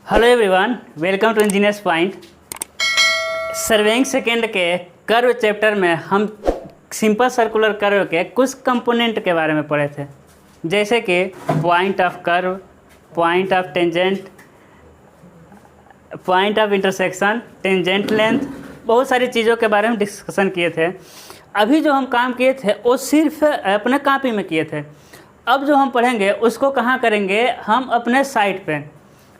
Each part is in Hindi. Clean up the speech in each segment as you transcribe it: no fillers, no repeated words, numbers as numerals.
Hello everyone, welcome to engineers point. Surveying second के कर्व चैप्टर में हम सिंपल सर्कुलर कर्व के कुछ कंपोनेंट के बारे में पढ़े थे, जैसे कि point of curve, point of tangent, point of intersection, tangent length, बहुत सारी चीज़ों के बारे में डिस्कशन किए थे। अभी जो हम काम किए थे वो सिर्फ अपने कॉपी में किए थे। अब जो हम पढ़ेंगे उसको कहाँ करेंगे, हम अपने साइट पे।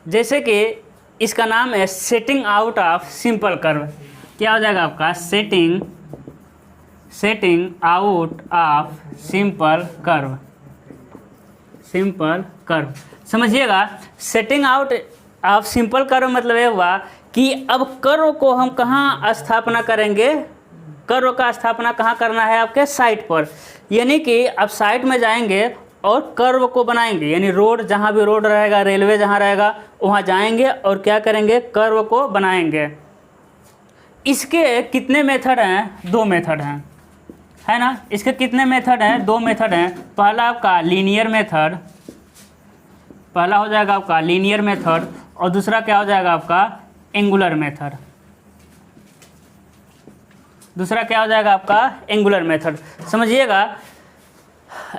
जैसे कि इसका नाम है setting out of simple curve. क्या हो जाएगा आपका? Setting out of simple curve. समझिएगा, setting out of simple curve मतलब ये हुआ कि अब कर्व को हम कहाँ स्थापना करेंगे। कर्व का स्थापना कहाँ करना है? आपके साइट पर। यानी कि आप साइट में जाएंगे और कर्व को बनाएंगे, यानी रोड, जहाँ भी रोड रहेगा, रेलवे जहाँ रहेगा वहाँ जाएंगे और क्या करेंगे? कर्व को बनाएंगे। इसके कितने मेथड हैं? 2 मेथड हैं, है ना। इसके कितने मेथड हैं? 2 मेथड हैं। पहला आपका लीनियर मेथड, पहला हो जाएगा आपका लीनियर मेथड, और दूसरा क्या हो जाएगा आपका? Angular method. दूसरा क्या हो जाएगा आपका? Angular method. समझिएगा,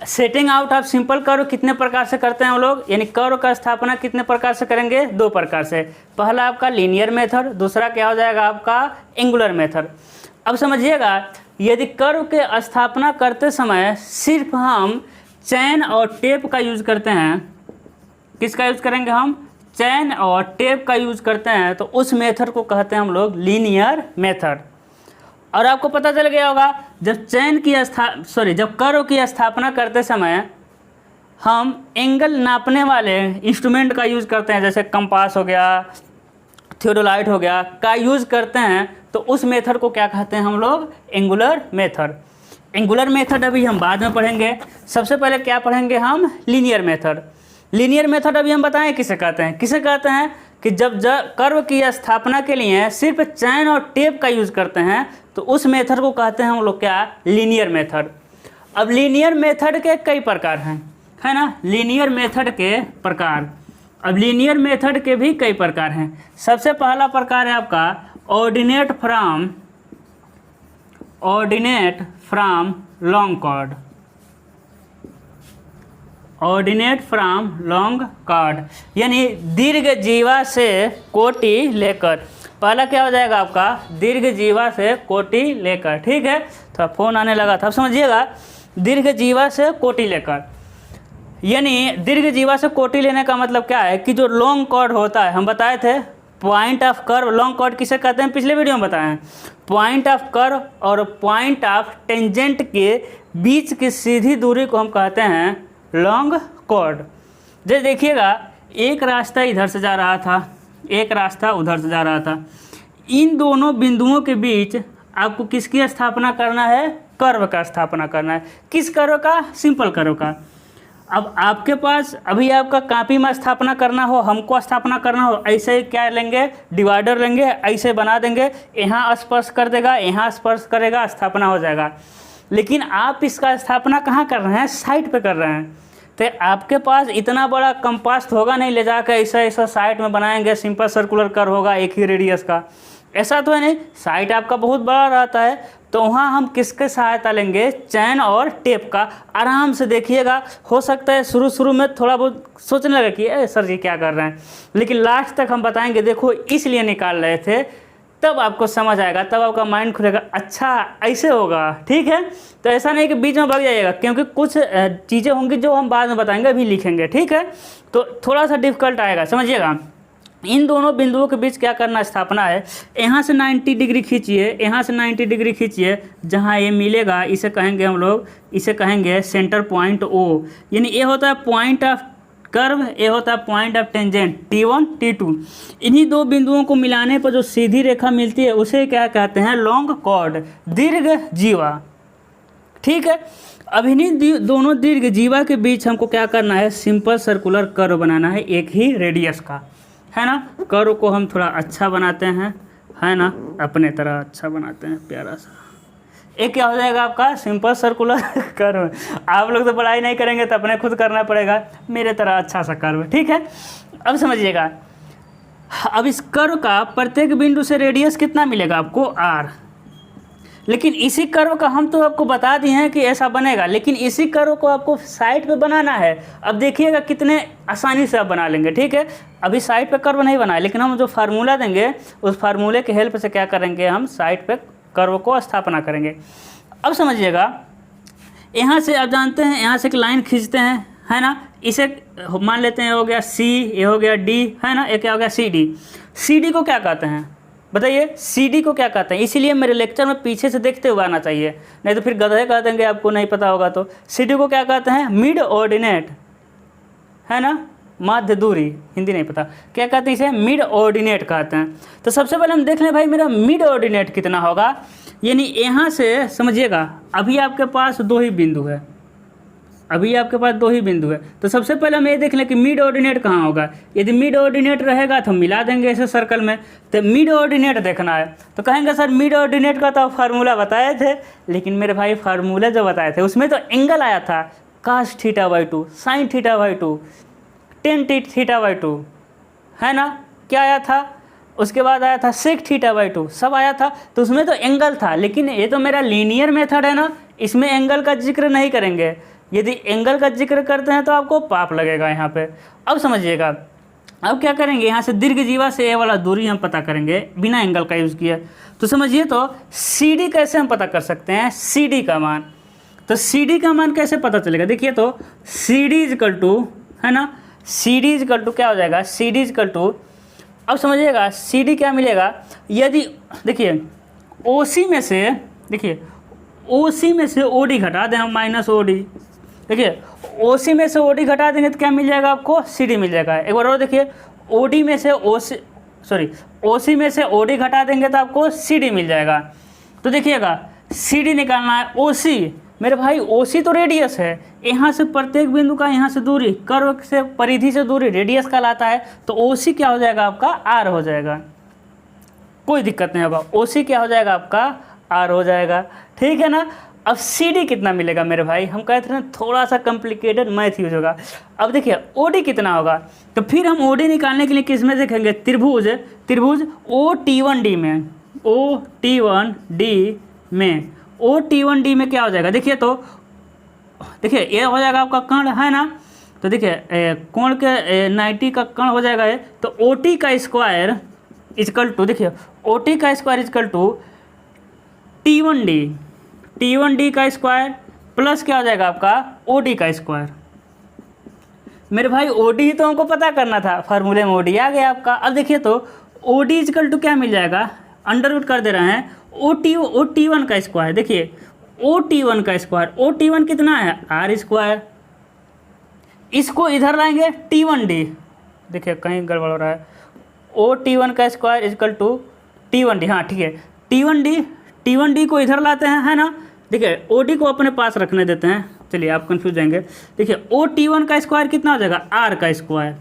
setting out of simple curve कितने प्रकार से करते हैं हम लोग, यानी कर्व का स्थापना कितने प्रकार से करेंगे? 2 प्रकार से। पहला आपका लीनियर मेथड, दूसरा क्या हो जाएगा आपका? Angular method. अब समझिएगा, यदि कर्व के स्थापना करते समय सिर्फ हम चैन और टेप का यूज करते हैं, किसका यूज करेंगे हम? चैन और टेप का यूज करते हैं, तो उस मेथड को कहते हैं हम लोग लीनियर मेथड। और आपको पता चल गया होगा, जब जब कर्व की स्थापना करते समय हम एंगल नापने वाले इंस्ट्रूमेंट का यूज़ करते हैं, जैसे कंपास हो गया, थियोडोलाइट हो गया, का यूज़ करते हैं, तो उस मेथड को क्या कहते हैं हम लोग? Angular method. एंगुलर मेथड अभी हम बाद में पढ़ेंगे। सबसे पहले क्या पढ़ेंगे हम? Linear method. लीनियर मेथड अभी हम बताएं किसे कहते हैं। किसे कहते हैं कि जब कर्व की स्थापना के लिए सिर्फ चैन और टेप का यूज़ करते हैं, तो उस मेथड को कहते हैं हम लोग क्या? Linear method. अब लीनियर मेथड के कई प्रकार हैं, है ना। लीनियर मेथड के प्रकार, अब लीनियर मेथड के भी कई प्रकार हैं। सबसे पहला प्रकार है आपका ordinate from long chord. Ordinate from long chord यानी दीर्घ जीवा से कोटि लेकर। पहला क्या हो जाएगा आपका? दीर्घ जीवा से कोटि लेकर। ठीक है, थोड़ा फोन आने लगा था। अब समझिएगा, दीर्घ जीवा से कोटि लेकर, यानी दीर्घ जीवा से कोटि लेने का मतलब क्या है कि जो लॉन्ग कॉर्ड होता है, हम बताए थे point of curve, long chord किसे कहते हैं पिछले वीडियो में बताए हैं। पॉइंट ऑफ कर्व और पॉइंट ऑफ टेंजेंट के बीच की सीधी दूरी को हम कहते हैं लॉन्ग कॉर्ड। जैसे देखिएगा, एक रास्ता इधर से जा रहा था, एक रास्ता उधर से जा रहा था। इन दोनों बिंदुओं के बीच आपको किसकी स्थापना करना है? कर्व का स्थापना करना है। किस कर्व का? सिंपल कर्व का। अब आपके पास अभी आपका कॉपी में स्थापना करना हो, हमको स्थापना करना हो, ऐसे ही क्या लेंगे? डिवाइडर लेंगे, ऐसे बना देंगे, यहाँ स्पर्श कर देगा, यहाँ स्पर्श करेगा, स्थापना हो जाएगा। लेकिन आप इसका स्थापना कहाँ कर रहे हैं? साइट पे कर रहे हैं। तो आपके पास इतना बड़ा कंपास होगा नहीं, ले जाकर ऐसा साइट में बनाएंगे सिंपल सर्कुलर कर्व होगा एक ही रेडियस का, ऐसा तो है नहीं। साइट आपका बहुत बड़ा रहता है, तो वहाँ हम किसके सहायता लेंगे? चैन और टेप का। आराम से देखिएगा, हो सकता है शुरू में थोड़ा बहुत सोचने लगे कि सर जी क्या कर रहे हैं, लेकिन लास्ट तक हम बताएंगे देखो इसलिए निकाल रहे थे, तब आपको समझ आएगा, तब आपका माइंड खुलेगा, अच्छा ऐसे होगा। ठीक है, तो ऐसा नहीं कि बीच में भाग जाइएगा, क्योंकि कुछ चीज़ें होंगी जो हम बाद में बताएंगे, अभी लिखेंगे। ठीक है, तो थोड़ा सा डिफिकल्ट आएगा। समझिएगा, इन दोनों बिंदुओं के बीच क्या करना? स्थापना है। यहाँ से 90 डिग्री खींचिए, यहाँ से 90 डिग्री खींचिए, जहाँ ये मिलेगा इसे कहेंगे हम लोग, इसे कहेंगे सेंटर पॉइंट ओ। यानी ये होता है पॉइंट ऑफ कर्व, ये होता है point of tangent T1 T2। इन्हीं 2 बिंदुओं को मिलाने पर जो सीधी रेखा मिलती है उसे क्या कहते हैं? लॉन्ग कॉर्ड, दीर्घ जीवा। ठीक है, अब इन्हीं दोनों दीर्घ जीवा के बीच हमको क्या करना है? सिंपल सर्कुलर कर्व बनाना है, एक ही रेडियस का, है ना। कर्व को हम थोड़ा अच्छा बनाते हैं, है ना, अपने तरह अच्छा बनाते हैं, प्यारा सा। एक क्या हो जाएगा आपका? Simple circular curve. आप लोग तो पढ़ाई नहीं करेंगे तो अपने खुद करना पड़ेगा, मेरे तरह अच्छा सा कर्व। ठीक है, अब समझिएगा, अब इस कर्व का प्रत्येक बिंदु से रेडियस कितना मिलेगा आपको, आर। लेकिन इसी कर्व का हम तो आपको बता दिए हैं कि ऐसा बनेगा, लेकिन इसी कर्व को आपको साइड पे बनाना है। अब देखिएगा कितने आसानी से आप बना लेंगे, ठीक है। अभी साइड पे कर्व नहीं बनाए, लेकिन हम जो फार्मूला देंगे उस फार्मूले के हेल्प से क्या करेंगे, हम साइड पे कर्व को स्थापना करेंगे। अब समझिएगा, यहाँ से आप जानते हैं, यहाँ से एक लाइन खींचते हैं, है ना। इसे मान लेते हैं, हो गया सी, ये हो गया डी, है ना। ये क्या हो गया, सी डी। सी डी को क्या कहते हैं बताइए, सी डी को क्या कहते हैं। इसीलिए मेरे लेक्चर में पीछे से देखते हुए आना चाहिए, नहीं तो फिर गधे कह देंगे आपको नहीं पता होगा। तो सी डी को क्या कहते हैं, मिड ऑर्डिनेट, है ना, माध्य दूरी, हिंदी नहीं पता क्या कहते हैं इसे, मिड ऑर्डिनेट कहते हैं। तो सबसे पहले हम देख लें भाई मेरा मिड ऑर्डिनेट कितना होगा। यानी यहाँ से समझिएगा, अभी आपके पास दो ही बिंदु है, अभी आपके पास दो ही बिंदु है। तो सबसे पहले हम ये देख लें कि मिड ऑर्डिनेट कहाँ होगा। यदि मिड ऑर्डिनेट रहेगा तो हम मिला देंगे इसे सर्कल में। तो मिड ऑर्डिनेट देखना है तो कहेंगे सर मिड ऑर्डिनेट का तो फार्मूला बताए थे, लेकिन मेरे भाई फार्मूला जो बताए थे उसमें तो एंगल आया था cos θ/2, sin θ/2, tan θ/2, है ना। क्या आया था, उसके बाद आया था sec θ/2, सब आया था। तो उसमें तो एंगल था, लेकिन ये तो मेरा लीनियर मेथड है ना, इसमें एंगल का जिक्र नहीं करेंगे। यदि एंगल का जिक्र करते हैं तो आपको पाप लगेगा यहाँ पे। अब समझिएगा, अब क्या करेंगे, यहाँ से दीर्घ जीवा से ये वाला दूरी हम पता करेंगे बिना एंगल का यूज़ किए। तो समझिए, तो सी डी कैसे हम पता कर सकते हैं, सी डी का मान। तो सी डी का मान कैसे पता चलेगा, देखिए तो सी डी इजकल टू, है ना, सी डी इजकल टू क्या हो जाएगा, सी डी इजकल टू, अब समझिएगा सी डी क्या मिलेगा। यदि देखिए ओ सी में से, देखिए ओ सी में से ओ डी घटा दें हम, माइनस ओ डी। देखिए ओ सी में से ओ डी घटा देंगे तो क्या मिल जाएगा आपको, सी डी मिल जाएगा। एक बार और देखिए, ओ डी में से ओ सी में से ओ डी घटा देंगे तो आपको सी डी मिल जाएगा। तो देखिएगा सी डी निकालना है, ओ सी मेरे भाई, ओ सी तो रेडियस है, यहाँ से प्रत्येक बिंदु का यहाँ से दूरी, कर्व से परिधि से दूरी रेडियस कहलाता है। तो ओ सी क्या हो जाएगा आपका, आर हो जाएगा, कोई दिक्कत नहीं होगा। ओ सी क्या हो जाएगा आपका, आर हो जाएगा, ठीक है ना। अब सी डी कितना मिलेगा मेरे भाई, हम कहते हैं थोड़ा सा कॉम्प्लिकेटेड मैथ यूज होगा। अब देखिए ओ डी कितना होगा, तो फिर हम ओ डी निकालने के लिए किस में देखेंगे, त्रिभुज ओ टी वन डी में, ओ टी वन डी में क्या हो जाएगा, देखिए तो देखिए ये हो जाएगा आपका कर्ण, है ना। तो देखिए कोण के 90 का कर्ण हो जाएगा ये। तो ओ टी का स्क्वायर इजकल टू, देखिए ओ टी का square equal to T one D का स्क्वायर प्लस क्या हो जाएगा आपका, ओ डी का स्क्वायर। मेरे भाई ओ डी तो हमको पता करना था, फार्मूले में ओ डी आ गया आपका। अब देखिए तो ओ डी इजकल टू क्या मिल जाएगा, अंडर रूट कर दे रहे हैं, ओ टी वन का स्क्वायर। देखिए ओ टी वन का स्क्वायर, ओ टी वन कितना है, आर स्क्वायर। इसको इधर लाएंगे टी वन डी, देखिए कहीं गड़बड़ हो रहा है, ओ टी वन का square equal to T one D, हाँ ठीक है, टी वन डी को इधर लाते हैं, है ना। देखिए ओ डी को अपने पास रखने देते हैं, चलिए आप कंफ्यूज जाएंगे। देखिए ओ टी वन का स्क्वायर कितना हो जाएगा, आर का स्क्वायर।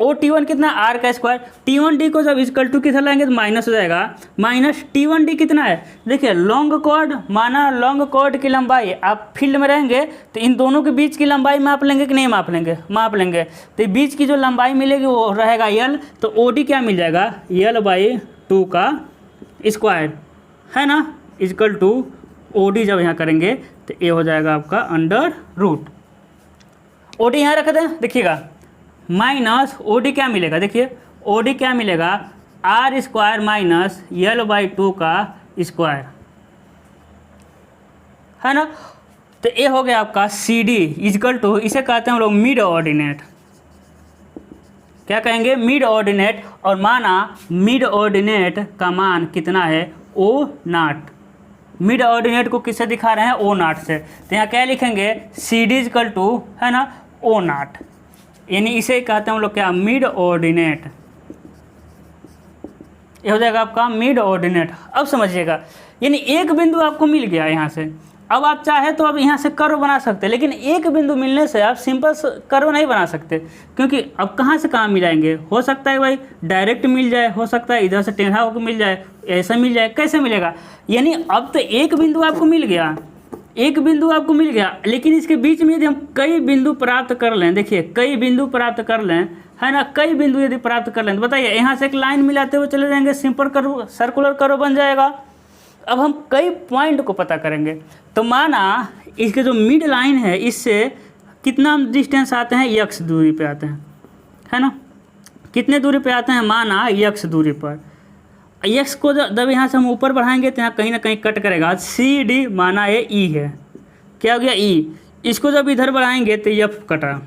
ओ टी वन कितना, आर का स्क्वायर। टी वन डी को जब इजकल टू किधर लाएंगे तो माइनस हो जाएगा, माइनस टी वन डी कितना है, देखिए लॉन्ग कॉर्ड, माना लॉन्ग कॉर्ड की लंबाई, आप फील्ड में रहेंगे तो इन दोनों के बीच की लंबाई माप लेंगे कि नहीं माप लेंगे, माप लेंगे। तो बीच की जो लंबाई मिलेगी वो रहेगा यल। तो ओ डी क्या मिल जाएगा, यल/2 का स्क्वायर, है ना, इजकल टू ओ डी जब यहाँ करेंगे तो ये हो जाएगा आपका अंडर रूट। ओ डी यहाँ रख दें, देखिएगा माइनस ओ डी क्या मिलेगा, देखिए ओ डी क्या मिलेगा, आर स्क्वायर माइनस यल/2 का स्क्वायर, है ना। तो ये हो गया आपका सी डी इजकल टू, इसे कहते हैं हम लोग मिड ऑर्डिनेट। क्या कहेंगे, मिड ऑर्डिनेट। और माना मिड ऑर्डिनेट का मान कितना है, ओ नॉट। मिड ऑर्डिनेट को किससे दिखा रहे हैं, ओ नॉट से। तो यहाँ क्या लिखेंगे, सी डी इजकल टू, है ना, ओ नॉट, यानी इसे कहते हैं हम लोग क्या, मिड ऑर्डिनेट। ये हो जाएगा आपका मिड ऑर्डिनेट। अब समझिएगा, यानी एक बिंदु आपको मिल गया यहाँ से। अब आप चाहे तो अब यहाँ से कर्व बना सकते हैं, लेकिन एक बिंदु मिलने से आप सिंपल कर्व नहीं बना सकते, क्योंकि अब कहाँ से कहाँ मिलाएंगे। हो सकता है भाई डायरेक्ट मिल जाए, हो सकता है इधर से टेढ़ा होकर मिल जाए, ऐसा मिल जाए, कैसे मिलेगा। यानी अब तो एक बिंदु आपको मिल गया, एक बिंदु आपको मिल गया, लेकिन इसके बीच में यदि हम कई बिंदु प्राप्त कर लें, देखिए कई बिंदु प्राप्त कर लें, है ना, कई बिंदु यदि प्राप्त कर लें तो बताइए यहाँ से एक लाइन मिलाते हुए चले जाएंगे, सिंपल कर्व, सर्कुलर कर्व बन जाएगा। अब हम कई पॉइंट को पता करेंगे, तो माना इसके जो मिड लाइन है इससे कितना डिस्टेंस आते हैं, यक्स दूरी पे आते हैं, है ना, कितने दूरी पे आते हैं, माना यक्स दूरी पर। यक्स को जब यहाँ से हम ऊपर बढ़ाएंगे तो यहाँ कहीं ना कहीं कट करेगा, सी डी माना ये ई है, क्या हो गया ई, इसको जब इधर बढ़ाएंगे तो एफ कटा,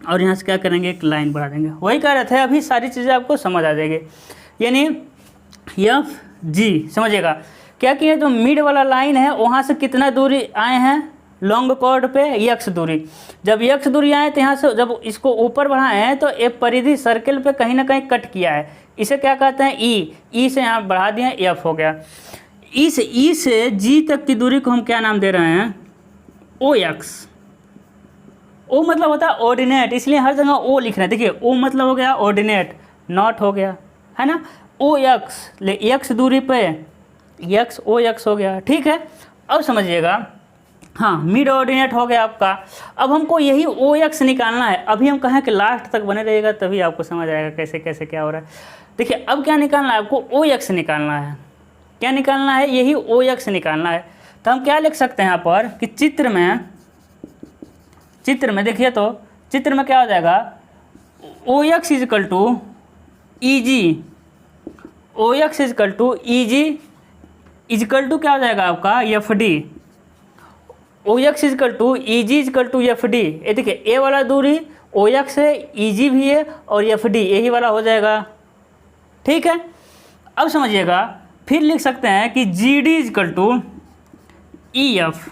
और यहाँ से क्या करेंगे, एक लाइन बढ़ा देंगे। वही कह रहे थे, अभी सारी चीज़ें आपको समझ आ जाएगी। यानी एफ जी समझिएगा क्या कि जो मिड वाला लाइन है वहाँ से कितना दूरी आए हैं लॉन्ग कॉर्ड पे, यक्स दूरी। जब यक्स दूरी आए तो यहाँ से जब इसको ऊपर बढ़ाए हैं तो एक परिधि सर्कल पे कहीं ना कहीं कट किया है, इसे क्या कहते हैं, ई से यहाँ बढ़ा दिए, एफ हो गया। इस ई से जी तक की दूरी को हम क्या नाम दे रहे हैं, ओ एक्स। ओ मतलब होता है ऑर्डिनेट, इसलिए हर जगह ओ लिख रहे हैं। देखिए ओ मतलब हो गया ऑर्डिनेट, नॉट हो गया, है ना, ओ एक्स, ले एक्स दूरी पे एक्स, ओ एक्स हो गया, ठीक है। अब समझिएगा, हाँ मिड ऑर्डिनेट हो गया आपका। अब हमको यही ओ एक्स निकालना है, अभी हम कहें कि लास्ट तक बने रहिएगा तभी आपको समझ आएगा कैसे कैसे क्या हो रहा है। देखिए अब क्या निकालना है आपको, ओ एक्स निकालना है, क्या निकालना है, यही ओ एक्स निकालना है। तो हम क्या लिख सकते हैं यहाँ पर कि चित्र में देखिए, तो चित्र में क्या हो जाएगा, O X equal to E G, O X equal to E G equal to क्या हो जाएगा आपका, F D. O X equal to E G equal to F D. ये देखिए ए वाला दूरी ओ एक्स है, ई जी भी है, और एफ डी यही वाला हो जाएगा, ठीक है। अब समझिएगा, फिर लिख सकते हैं कि G D equal to E F.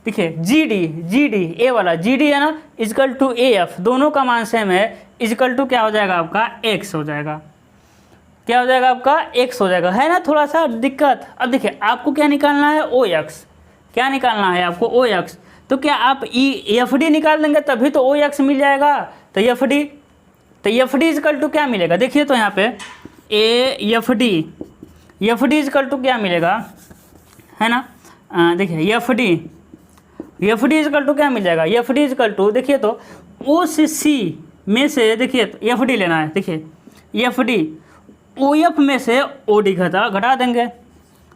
देखिए जी डी ए वाला जी डी है ना, इजकल टू ए एफ, दोनों का मान सेम है, इजकल टू क्या हो जाएगा आपका, एक्स हो जाएगा, क्या हो जाएगा आपका, एक्स हो जाएगा, है ना थोड़ा सा दिक्कत। अब देखिए आपको क्या निकालना है, ओ एक्स, क्या निकालना है आपको, ओ एक्स। तो क्या आप ई एफ डी निकाल देंगे तभी तो ओ एक्स मिल जाएगा। तो एफ डी इजकल टू क्या मिलेगा, देखिए तो यहाँ पे एफ डी इजकल टू क्या मिलेगा, है ना, देखिए एफ डी इजकल टू क्या मिल जाएगा, एफ डी इजकल टू, देखिए तो ओ से सी में से, देखिए तो एफ डी लेना है, देखिए एफ डी, ओ एफ में से ओ डी घटा देंगे,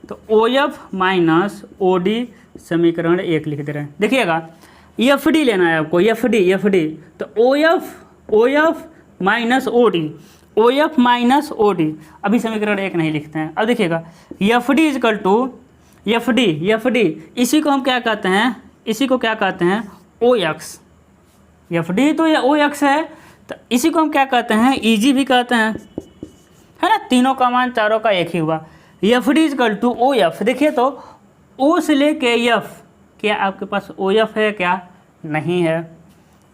तो O F minus O D समीकरण 1 लिख दे रहे हैं। देखिएगा एफ डी लेना है आपको, एफ डी, तो O F minus O D, O F minus O D, अभी समीकरण 1 नहीं लिखते हैं। अब देखिएगा F D equal to F D, इसी को हम क्या कहते हैं, इसी को क्या कहते हैं, ओ एक्स। एफ डी तो ये ओ एक्स है, तो इसी को हम क्या कहते हैं, ई जी भी कहते हैं, है ना, तीनों का मान चारों का एक ही हुआ। F D equal to O F, देखिए तो ओ से लेके एफ, क्या आपके पास ओ एफ है, क्या नहीं है,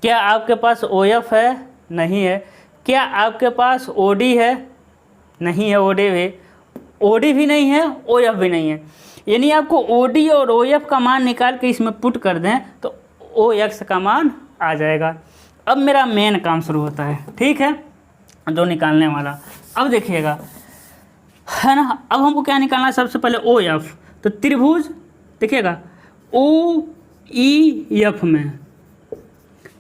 क्या आपके पास ओ एफ है, नहीं है, क्या आपके पास ओ डी है, नहीं है, ओ डी भी नहीं है, ओ एफ भी नहीं है। यानी आपको ओ डी और ओ एफ का मान निकाल के इसमें पुट कर दें तो ओ एक्स का मान आ जाएगा। अब मेरा मेन काम शुरू होता है, ठीक है, जो निकालने वाला। अब देखिएगा, है ना, अब हमको क्या निकालना है, सबसे पहले ओ एफ। तो त्रिभुज देखिएगा ओ ई एफ में,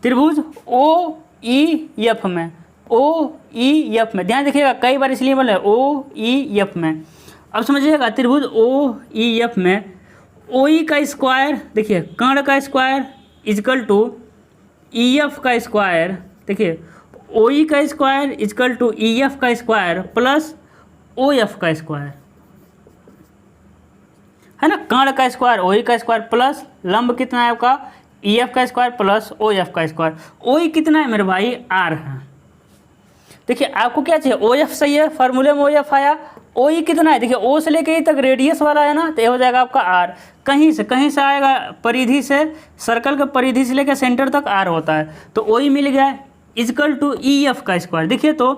त्रिभुज ओ ई एफ में, ओ ई एफ में, ध्यान देखिएगा कई बार इसलिए बोले ओ ई एफ में। अब समझिएगा त्रिभुज ओ ई एफ में ओ ई का स्क्वायर, देखिए कर्ण का square equal to E F का स्क्वायर, देखिए ओ ई का square equal to E F का स्क्वायर प्लस ओ एफ का स्क्वायर, है ना, कर्ण का स्क्वायर ओ ई का स्क्वायर प्लस लंब कितना है आपका, ई एफ का स्क्वायर प्लस ओ एफ का स्क्वायर। ओ ई कितना है मेरे भाई, आर है। देखिए आपको क्या चाहिए, ओ एफ सही है, फार्मूले में ओ एफ आया, ओ ई कितना है, देखिए ओ से लेके ई तक रेडियस वाला है ना, तो ये हो जाएगा आपका आर। कहीं से आएगा, परिधि से, सर्कल के परिधि से लेकर सेंटर तक आर होता है, तो ओ ई मिल गया इजकल टू ई एफ का स्क्वायर। देखिए तो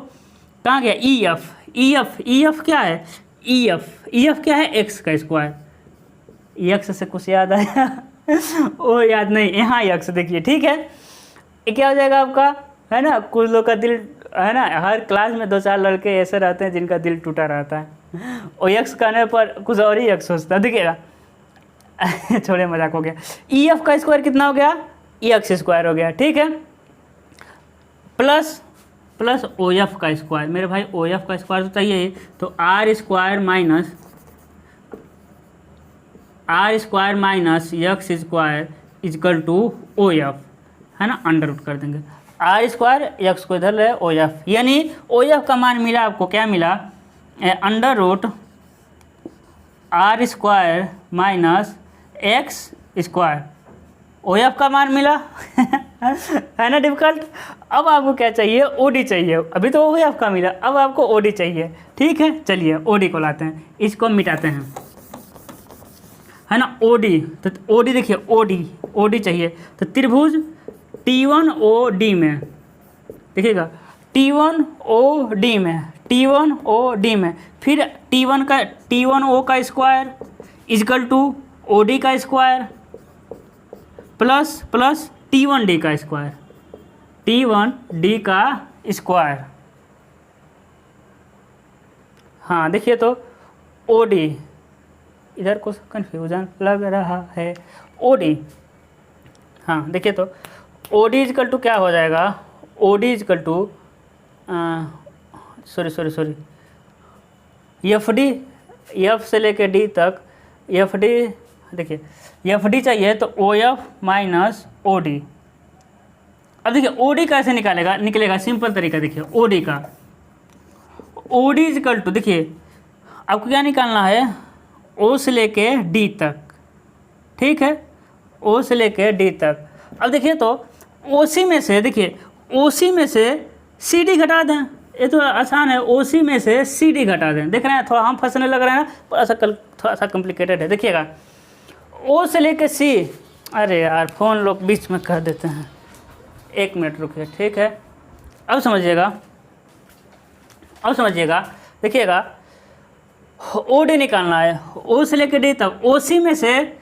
कहाँ गया, ई एफ क्या है, ई एफ क्या है, एक्स का स्क्वायर। एक्स से कुछ याद आया ओ याद नहीं, यहाँ एक्स देखिए, ठीक है, ये क्या हो जाएगा आपका, है ना, कुछ लोग का दिल, है ना, हर क्लास में 2-4 लड़के ऐसे रहते हैं जिनका दिल टूटा रहता है, और एक्स कहने पर कुछ और ही एक्स सोचता है। देखिएगा छोड़े मजाक हो गया। ई एफ का स्क्वायर कितना हो गया, ई एक्स स्क्वायर हो गया, ठीक है, प्लस ओ एफ का स्क्वायर, मेरे भाई ओ एफ का स्क्वायर तो चाहिए ही, तो R square minus X square equal to O F, है ना, अंडर रूट कर देंगे, आर स्क्वायर एक्स को इधर ले ओ एफ, यानी ओ एफ का मान मिला आपको, क्या मिला, under root R square minus X square, O F का मान मिला है ना डिफिकल्ट। अब आपको क्या चाहिए, ओडी चाहिए, अभी तो ओ एफ का मिला, अब आपको ओडी चाहिए, ठीक है, चलिए ओडी को लाते हैं, इसको मिटाते हैं, है ना, ओडी, तो ओडी देखिए, ओडी चाहिए, तो त्रिभुज T1OD में, देखिएगा T1OD में, फिर T1O का स्क्वायर इजकल टू OD का स्क्वायर प्लस T1D का स्क्वायर, हाँ देखिए, तो OD, इधर कुछ कन्फ्यूजन लग रहा है, OD, हाँ देखिए, तो OD इजकल टू क्या हो जाएगा, OD is equal to sorry FD, F से लेके D तक FD, देखिए FD चाहिए तो OF माइनस OD। अब देखिए OD कैसे निकलेगा सिंपल तरीका, देखिए OD का, OD इजकल टू, देखिए आपको क्या निकालना है, O से लेके D तक, ठीक है, O से लेके D तक। अब देखिए तो OC में से, देखिए OC में से CD घटा दें, ये तो आसान है, OC में से CD घटा दें, देख रहे हैं थोड़ा हम फंसने लग रहे हैं ना, थोड़ा सा कॉम्प्लिकेटेड है, देखिएगा O से लेके C, अरे यार फ़ोन लोग बीच में कर देते हैं, 1 मिनट रुकिए, ठीक है, अब समझिएगा, देखिएगा OD निकालना है, O से लेके D तक, OC में से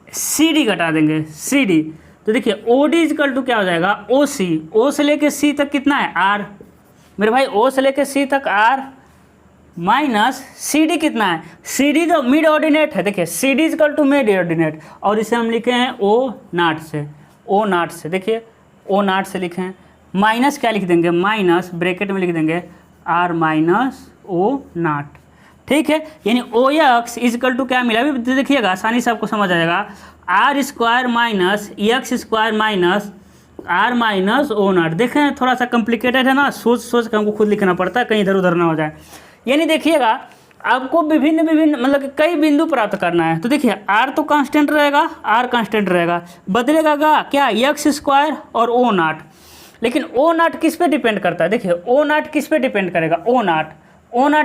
CD घटा देंगे, CD, तो देखिए OD इजकल टू क्या हो जाएगा, OC, O से लेके C तक कितना है, R, मेरे भाई O से लेके C तक R माइनस CD कितना है, CD तो मिड ऑर्डिनेट है, देखिए CD is equal to mid ordinate, और इसे हम लिखे हैं O0 से, देखिए O0 से लिखे हैं, माइनस क्या लिख देंगे, माइनस ब्रैकेट में लिख देंगे R माइनस O0, ठीक है, यानी ओ एक्स इजकल टू क्या मिला, अभी देखिएगा आसानी से आपको समझ आ जाएगा, R square minus X square minus R minus O0, देखें थोड़ा सा कॉम्प्लिकेटेड है ना, सोच के हमको खुद लिखना पड़ता है, कहीं इधर उधर ना हो जाए, यानी देखिएगा आपको विभिन्न मतलब कई बिंदु प्राप्त करना है, तो देखिए आर तो कांस्टेंट रहेगा, बदलेगा क्या, एक्स स्क्वायर और O0, लेकिन O0 किस पे डिपेंड करता है, देखिए O0 किस पे डिपेंड करेगा, O0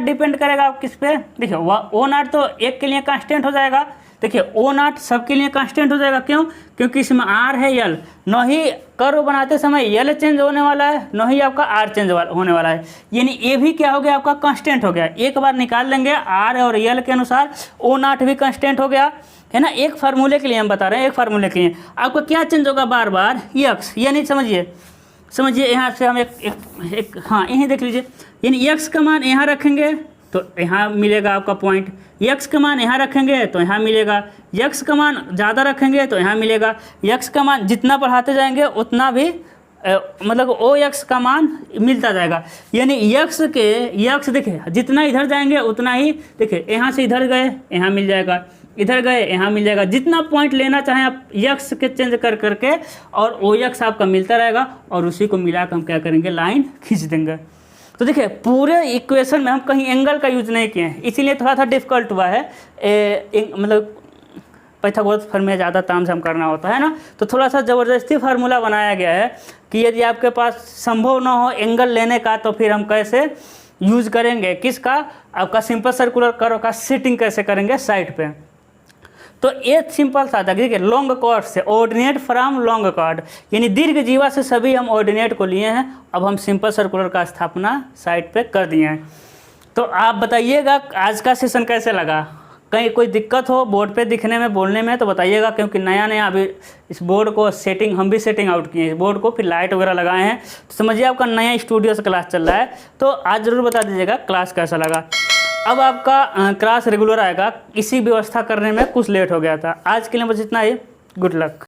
डिपेंड करेगा आप किस पे, देखिए O0 तो एक के लिए कांस्टेंट हो जाएगा, देखिए O0 सबके लिए कांस्टेंट हो जाएगा, क्यों, क्योंकि इसमें R है L, न ही कर्व बनाते समय L चेंज होने वाला है, न ही आपका R चेंज होने वाला है, यानी ये भी क्या हो गया, आपका कांस्टेंट हो गया, एक बार निकाल लेंगे R और L के अनुसार, O0 भी कांस्टेंट हो गया, है ना, एक फार्मूले के लिए हम बता रहे हैं, एक फार्मूले के लिए आपको क्या चेंज होगा बार बार, x, यानी समझिए यहाँ से हम एक हाँ यहीं देख लीजिए, यानी x का मान यहाँ रखेंगे तो यहाँ मिलेगा आपका पॉइंट, x का मान यहाँ रखेंगे तो यहाँ मिलेगा, x का मान ज़्यादा रखेंगे तो यहाँ मिलेगा, x का मान जितना बढ़ाते जाएंगे उतना भी मतलब OX का मान मिलता जाएगा, यानी x देखिए जितना इधर जाएंगे उतना ही, देखिए यहाँ से इधर गए यहाँ मिल जाएगा, इधर गए यहाँ मिल जाएगा, जितना पॉइंट लेना चाहें आप x के चेंज करके और OX आपका मिलता रहेगा, और उसी को मिला कर हम क्या करेंगे, लाइन खींच देंगे। तो देखिए पूरे इक्वेशन में हम कहीं एंगल का यूज नहीं किए हैं, इसीलिए थोड़ा सा डिफिकल्ट हुआ है, मतलब पाइथागोरस फार्मूला ज़्यादा तामझाम करना होता है ना, तो थोड़ा सा ज़बरदस्ती फार्मूला बनाया गया है कि यदि आपके पास संभव ना हो एंगल लेने का तो फिर हम कैसे यूज़ करेंगे, किसका, आपका सिंपल सर्कुलर कर्व का सेटिंग कैसे करेंगे साइड पे। तो ये सिंपल सा था, देखिए लॉन्ग कॉर्ड से, ऑर्डिनेट फ्रॉम लॉन्ग कॉर्ड, यानी दीर्घ जीवा से सभी हम ऑर्डिनेट को लिए हैं, अब हम सिंपल सर्कुलर का स्थापना साइड पे कर दिए हैं। तो आप बताइएगा आज का सेशन कैसे लगा, कहीं कोई दिक्कत हो बोर्ड पे दिखने में बोलने में तो बताइएगा, क्योंकि नया अभी इस बोर्ड को हम भी सेटिंग आउट किए हैं, इस बोर्ड को फिर लाइट वगैरह लगाए हैं, तो समझिए आपका नया स्टूडियो से क्लास चल रहा है, तो आज ज़रूर बता दीजिएगा क्लास कैसा लगा। अब आपका क्लास रेगुलर आएगा, इसी व्यवस्था करने में कुछ लेट हो गया था। आज के लिए बस इतना ही। Good luck.